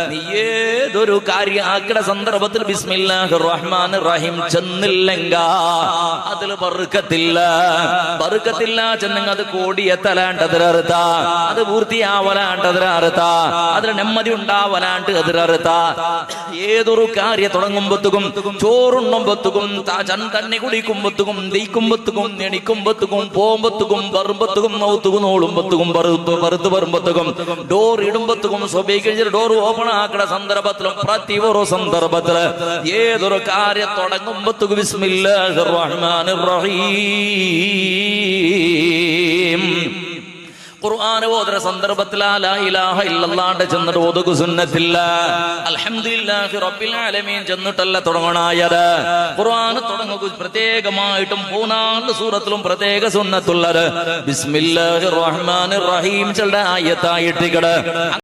നീ ഏതൊരു കാര്യാക്കട സന്ദർഭത്തിൽ ബിസ്മില്ലാഹിർ റഹ്മാനിർ റഹീം ചെന്നില്ലെങ്ക അതിൽ ബർക്കത്തില്ല ചെന്നെങ്ക അത് കോടിയെത്തലാണ്ടതിരറുത്ത അത് പൂർത്തിയാവലാണ്ടതിരറുത്ത അതിന് നെമ്മതി ഉണ്ടാവലാണ്ട് അതിരറുത്ത ഏതൊരു കാര്യം തുടങ്ങുമ്പോഴത്തും ചോറുണ്ണുമ്പോഴത്തും തണ്ണി കുടിക്കുമ്പോഴത്തും ദയിക്കുമ്പോഴത്തും എണിക്കുമ്പോഴത്തും പോകുമ്പോഴത്തും വരുമ്പോഴത്തും നൗത്തുകും നോളുമ്പോഴത്തും പറുത്ത് വരുമ്പോഴത്തും ഡോർ ഇടുമ്പോഴത്തും സ്വഭാവിക ഡോർ ഓപ്പൺ ആക്കുന്ന സന്ദർഭത്തിലും പ്രതി ഒരു സന്ദർഭത്തില് ഏതൊരു കാര്യം തുടങ്ങുമ്പോഴത്തും ബിസ്മില്ലാഹിർ റഹ്മാനിർ റഹീം ഖുർആൻ ഓതുന്ന സന്ദർഭത്തിൽ ലാ ഇലാഹ ഇല്ലല്ലാഹ് ചെന്നിട്ട് ഓതുക സുന്നത്തില്ല അൽഹംദുലില്ലാഹി റബ്ബിൽ ആലമീൻ ചെന്നിട്ടല്ല തുടങ്ങണായത് ഖുർആൻ തുടങ്ങുക പ്രത്യേകമായിട്ടും 14 സൂറത്തിലും പ്രത്യേക സുന്നത്തുള്ളത് ബിസ്മില്ലാഹിർ റഹ്മാനിർ റഹീം ചെല്ല ആയത്തായിട്ടിക്കട